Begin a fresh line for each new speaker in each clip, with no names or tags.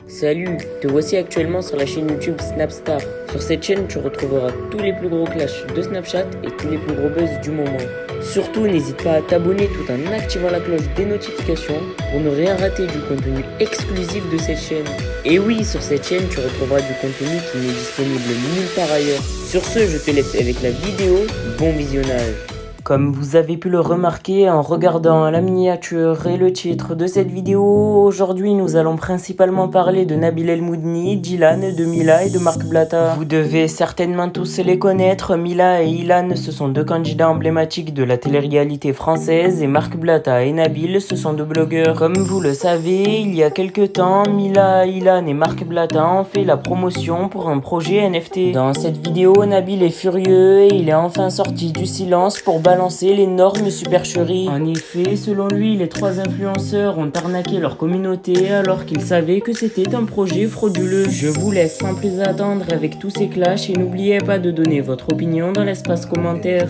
Salut, te voici actuellement sur la chaîne YouTube Snapstar. Sur cette chaîne, tu retrouveras tous les plus gros clashs de Snapchat et tous les plus gros buzz du moment. Surtout, n'hésite pas à t'abonner tout en activant la cloche des notifications pour ne rien rater du contenu exclusif de cette chaîne. Et oui, sur cette chaîne, tu retrouveras du contenu qui n'est disponible nulle part ailleurs. Sur ce, je te laisse avec la vidéo. Bon visionnage. Comme vous avez pu le remarquer en regardant la miniature et le titre de cette vidéo, aujourd'hui nous allons principalement parler de Nabil El Moudni, d'Ilan, de Mila et de Marc Blatta. Vous devez certainement tous les connaître, Mila et Ilan ce sont deux candidats emblématiques de la télé-réalité française et Marc Blatta et Nabil ce sont deux blogueurs. Comme vous le savez, il y a quelques temps, Mila, Ilan et Marc Blatta ont fait la promotion pour un projet NFT. Dans cette vidéo, Nabil est furieux et il est enfin sorti du silence pour balancer l'énorme supercherie. En effet, selon lui, les trois influenceurs ont arnaqué leur communauté alors qu'ils savaient que c'était un projet frauduleux. Je vous laisse sans plus attendre avec tous ces clashs et n'oubliez pas de donner votre opinion dans l'espace commentaire.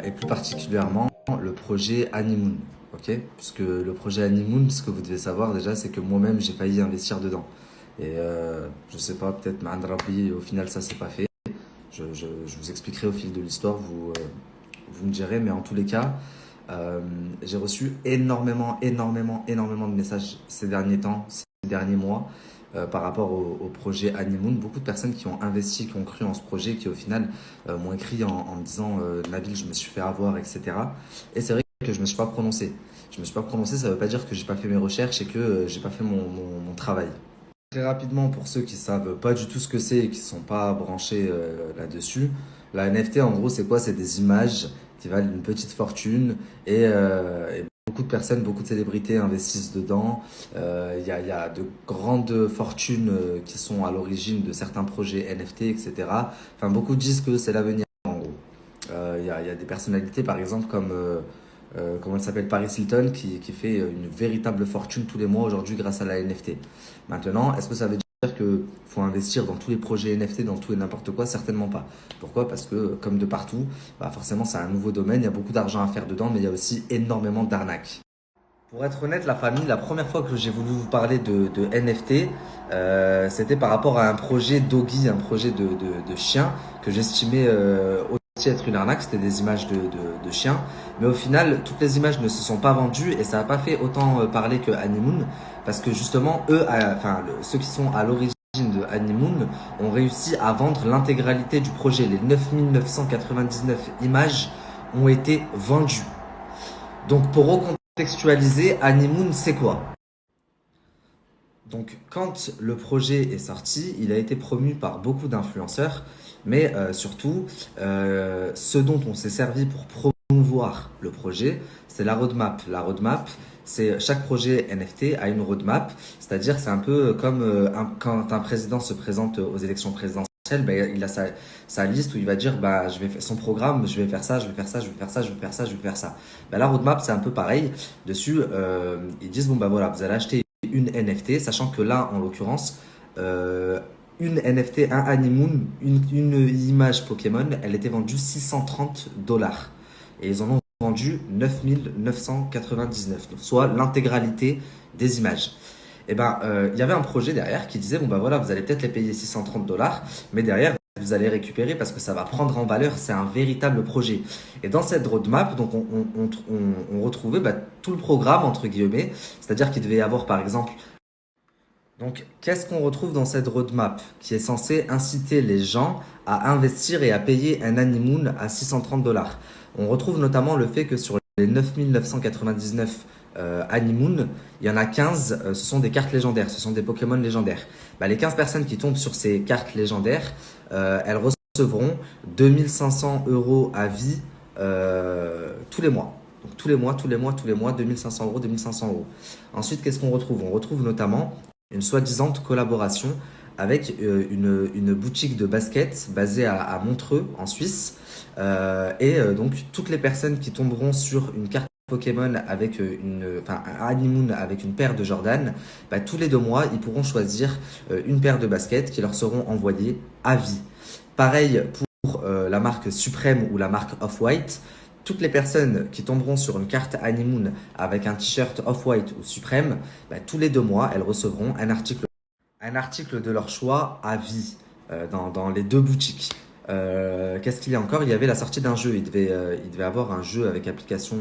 Et plus particulièrement le projet Honeymoon, ok? Puisque le projet Honeymoon, ce que vous devez savoir déjà, c'est que moi-même j'ai failli investir dedans. Et je sais pas, peut-être Ma'an Rabbi, au final ça s'est pas fait. Je vous expliquerai au fil de l'histoire, vous me direz, mais en tous les cas, j'ai reçu énormément de messages ces derniers temps, ces derniers mois, par rapport au projet Honeymoon. Beaucoup de personnes qui ont investi, qui ont cru en ce projet, qui au final m'ont écrit en me disant Nabil, je me suis fait avoir, etc. Et c'est vrai que je me suis pas prononcé. Je me suis pas prononcé, ça veut pas dire que j'ai pas fait mes recherches et que j'ai pas fait mon travail. Très rapidement, pour ceux qui savent pas du tout ce que c'est et qui sont pas branchés là-dessus, la NFT en gros c'est quoi? C'est des images qui valent une petite fortune et beaucoup de personnes, beaucoup de célébrités investissent dedans. Il y a de grandes fortunes qui sont à l'origine de certains projets NFT, etc. Enfin, beaucoup disent que c'est l'avenir en gros. Il y a des personnalités par exemple comme comment elle s'appelle, Paris Hilton, qui fait une véritable fortune tous les mois aujourd'hui grâce à la NFT. Maintenant, est-ce que ça veut dire qu'il faut investir dans tous les projets NFT, dans tout et n'importe quoi? Certainement pas. Pourquoi? Parce que, comme de partout, forcément, c'est un nouveau domaine, il y a beaucoup d'argent à faire dedans, mais il y a aussi énormément d'arnaques. Pour être honnête, la famille, la première fois que j'ai voulu vous parler de NFT, c'était par rapport à un projet Doggy, un projet de chien que j'estimais aussi être une arnaque. C'était des images de chiens. Mais au final, toutes les images ne se sont pas vendues et ça n'a pas fait autant parler que Honeymoon. Parce que justement, eux, ceux qui sont à l'origine de Honeymoon ont réussi à vendre l'intégralité du projet. Les 9999 images ont été vendues. Donc pour recontextualiser, Honeymoon, c'est quoi? Donc quand le projet est sorti, il a été promu par beaucoup d'influenceurs, mais surtout, ce dont on s'est servi pour promouvoir le projet, c'est la roadmap. La roadmap, c'est chaque projet NFT a une roadmap, c'est-à-dire c'est un peu comme quand un président se présente aux élections présidentielles. Il a sa liste où il va dire je vais faire son programme, je vais faire ça, je vais faire ça, je vais faire ça, je vais faire ça, je vais faire ça. La roadmap c'est un peu pareil. Dessus, ils disent voilà, vous allez acheter une NFT, sachant que là en l'occurrence une NFT, un Honeymoon, une image Pokémon, elle était vendue 630 $. Et ils en ont vendu 9999, soit l'intégralité des images. Et il y avait un projet derrière qui disait voilà, vous allez peut-être les payer 630 $, mais derrière vous allez récupérer parce que ça va prendre en valeur, c'est un véritable projet. Et dans cette roadmap, donc on retrouvait tout le programme entre guillemets, c'est-à-dire qu'il devait y avoir par exemple. Donc, qu'est-ce qu'on retrouve dans cette roadmap qui est censée inciter les gens à investir et à payer un honeymoon à 630 $? On retrouve notamment le fait que sur les 9999 honeymoon, il y en a 15, ce sont des cartes légendaires, ce sont des Pokémon légendaires. Les 15 personnes qui tombent sur ces cartes légendaires, elles recevront 2500 € à vie tous les mois. Donc tous les mois, 2500 €, 2500 €. Ensuite, qu'est-ce qu'on retrouve? On retrouve notamment une soi-disant collaboration avec une boutique de basket basée à Montreux, en Suisse. Donc, toutes les personnes qui tomberont sur une carte Pokémon avec un honeymoon avec une paire de Jordan, tous les 2 mois, ils pourront choisir une paire de baskets qui leur seront envoyées à vie. Pareil pour la marque Supreme ou la marque Off-White. Toutes les personnes qui tomberont sur une carte Honeymoon avec un t-shirt Off-White ou Supreme, tous les 2 mois, elles recevront un article Un article de leur choix à vie dans les deux boutiques. Qu'est-ce qu'il y a encore? Il y avait la sortie d'un jeu. Il devait avoir un jeu avec application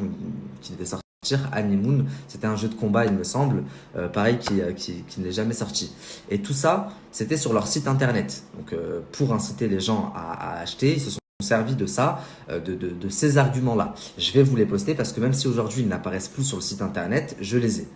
qui devait sortir. Honeymoon, c'était un jeu de combat, il me semble, pareil, qui n'est jamais sorti. Et tout ça, c'était sur leur site internet. Donc, pour inciter les gens à acheter, ils se sont servi de ça, de ces arguments-là. Je vais vous les poster parce que même si aujourd'hui ils n'apparaissent plus sur le site internet, je les ai.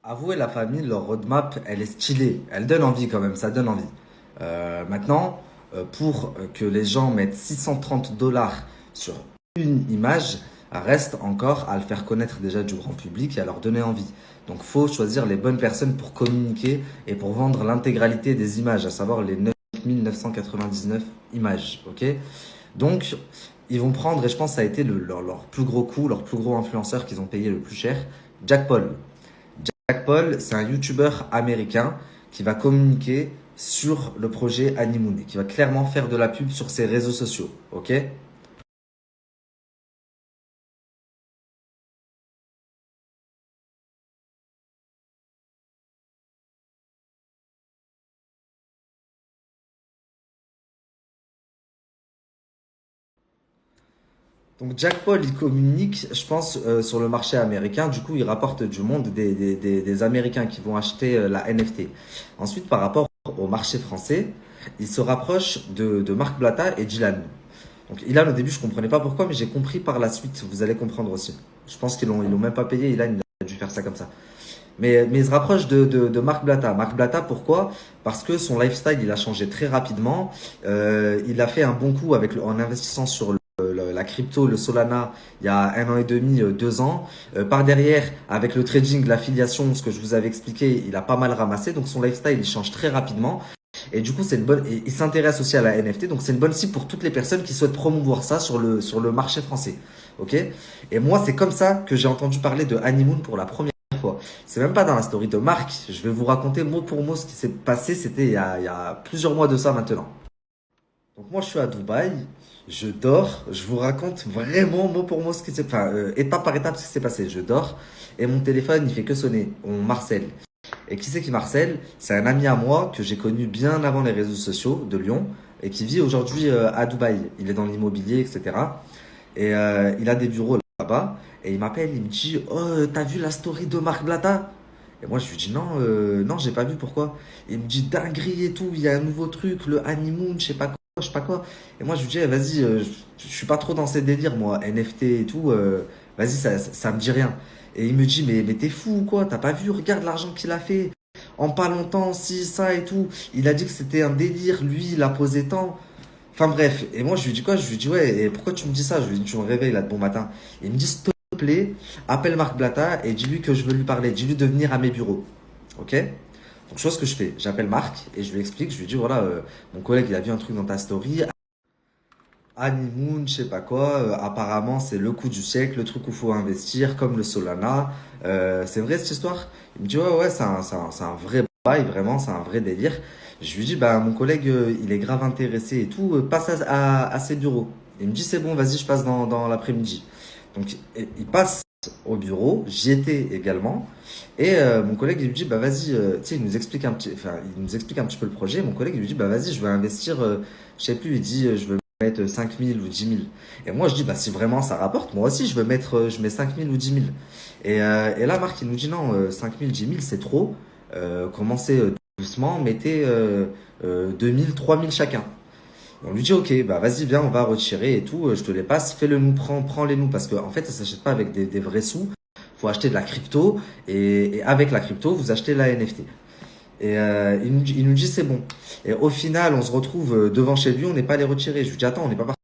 Avouez la famille, leur roadmap, elle est stylée. Elle donne envie quand même, ça donne envie. Maintenant, pour que les gens mettent 630 dollars sur une image, reste encore à le faire connaître déjà du grand public et à leur donner envie. Donc, faut choisir les bonnes personnes pour communiquer et pour vendre l'intégralité des images, à savoir les 9999 images. Ok? Donc, ils vont prendre, et je pense que ça a été leur plus gros coup, leur plus gros influenceur qu'ils ont payé le plus cher, Jack Paul. Jack Paul, c'est un YouTuber américain qui va communiquer sur le projet Honeymoon et qui va clairement faire de la pub sur ses réseaux sociaux. Ok? Donc Jack Paul, il communique, je pense, sur le marché américain. Du coup, il rapporte du monde des Américains qui vont acheter la NFT. Ensuite, par rapport au marché français, il se rapproche de Marc Blatta et Dylan. Donc Ilan, au début, je comprenais pas pourquoi, mais j'ai compris par la suite. Vous allez comprendre aussi. Je pense ils l'ont même pas payé. Ilan, il a dû faire ça comme ça. Mais il se rapproche de Marc Blatta. Marc Blatta, pourquoi? Parce que son lifestyle, il a changé très rapidement. Il a fait un bon coup en investissant sur la crypto, le Solana, il y a 1 an et demi, 2 ans. Par derrière, avec le trading, l'affiliation, ce que je vous avais expliqué, il a pas mal ramassé. Donc son lifestyle, il change très rapidement. Et du coup, c'est une bonne. Il s'intéresse aussi à la NFT, donc c'est une bonne cible pour toutes les personnes qui souhaitent promouvoir ça sur le marché français. Ok? Et moi, c'est comme ça que j'ai entendu parler de Honeymoon pour la première fois. C'est même pas dans la story de Marc. Je vais vous raconter mot pour mot ce qui s'est passé. C'était il y a plusieurs mois de ça maintenant. Donc moi, je suis à Dubaï. Je dors. Je vous raconte vraiment mot pour mot ce qui s'est, enfin, étape par étape ce qui s'est passé. Je dors et mon téléphone, il fait que sonner. On marcelle. Et qui c'est qui Marcel? C'est un ami à moi que j'ai connu bien avant les réseaux sociaux de Lyon et qui vit aujourd'hui à Dubaï. Il est dans l'immobilier, etc. Et il a des bureaux là-bas. Et il m'appelle, il me dit: Oh, t'as vu la story de Marc Blatta? Et moi, je lui dis: Non, non, j'ai pas vu, pourquoi? Il me dit: Dinguerie et tout, il y a un nouveau truc, le honeymoon, je sais pas quoi, je sais pas quoi. Et moi, je lui dis: Vas-y, je suis pas trop dans ces délires, moi, NFT et tout, vas-y, ça me dit rien. Et il me dit: Mais t'es fou ou quoi? T'as pas vu? Regarde l'argent qu'il a fait. En pas longtemps, si, ça et tout. Il a dit que c'était un délire, lui, il a posé tant. Enfin bref, et moi je lui dis quoi? Je lui dis: Ouais, et pourquoi tu me dis ça? Je lui dis: Tu me réveilles là de bon matin. Il me dit: S'il te plaît, appelle Marc Blatta et dis-lui que je veux lui parler. Dis-lui de venir à mes bureaux. Ok? Donc chose que je fais, j'appelle Marc et je lui explique, je lui dis: Voilà, mon collègue il a vu un truc dans ta story. Honeymoon, je sais pas quoi, apparemment c'est le coup du siècle, le truc où il faut investir, comme le Solana. C'est vrai cette histoire? Il me dit: Ouais, ouais, c'est un vrai bail, vraiment, c'est un vrai délire. Je lui dis: Bah, mon collègue, il est grave intéressé et tout, passe à ses bureaux. Il me dit: C'est bon, vas-y, je passe dans l'après-midi. Donc, il passe au bureau, j'y étais également. Et mon collègue, il lui dit: Bah, vas-y, tu sais, il nous explique un petit peu le projet. Mon collègue, il lui dit: Bah, vas-y, je vais investir, je sais plus, il dit: Je veux mettre 5 000 ou 10 000. Et moi, je dis: Bah, si vraiment ça rapporte, moi aussi, je mets 5 000 ou 10 000. Et là, Marc, il nous dit: Non, 5 000, 10 000, c'est trop. Commencez doucement, mettez 2 000, 3 000 chacun. Et on lui dit: Ok, bah vas-y, viens, on va retirer et tout, je te les passe, fais-le nous, prends-les nous, parce qu'en fait, ça s'achète pas avec des vrais sous, faut acheter de la crypto, et avec la crypto, vous achetez la NFT. Et il nous dit: C'est bon. Et au final, on se retrouve devant chez lui, on n'est pas allé retirer. Je lui dis: Attends, on n'est pas parti.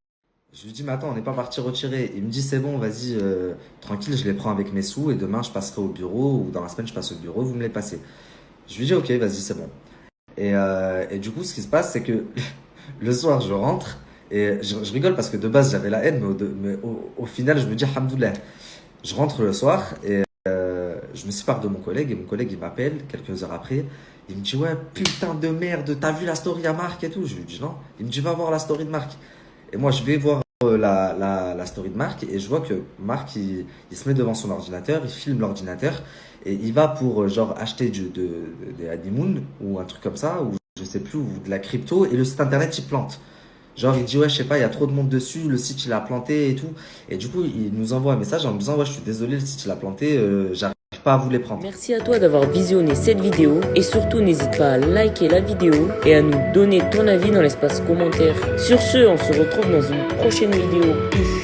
Je lui dis: Mais attends, on n'est pas parti retirer. Il me dit: C'est bon, vas-y, tranquille, je les prends avec mes sous et demain je passerai au bureau ou dans la semaine je passe au bureau, vous me les passez. Je lui dis: Ok, vas-y, c'est bon. Et du coup, ce qui se passe, c'est que le soir, je rentre et je rigole parce que de base, j'avais la haine, mais au final, je me dis: Alhamdoulilah. Je rentre le soir et je me sépare de mon collègue et mon collègue il m'appelle quelques heures après. Il me dit ouais putain de merde, t'as vu la story à Marc et tout. Je lui dis non. Il me dit va voir la story de Marc. Et moi je vais voir la story de Marc et je vois que Marc il se met devant son ordinateur, il filme l'ordinateur et il va pour genre acheter des honeymoon ou un truc comme ça ou je sais plus ou de la crypto et le site internet il plante. Genre il dit ouais je sais pas il y a trop de monde dessus, le site il a planté et tout et du coup il nous envoie un message en nous disant ouais je suis désolé le site il a planté, j'arrive pas à vous les prendre.
Merci à toi d'avoir visionné cette vidéo et surtout n'hésite pas à liker la vidéo et à nous donner ton avis dans l'espace commentaire. Sur ce, on se retrouve dans une prochaine vidéo. Peace.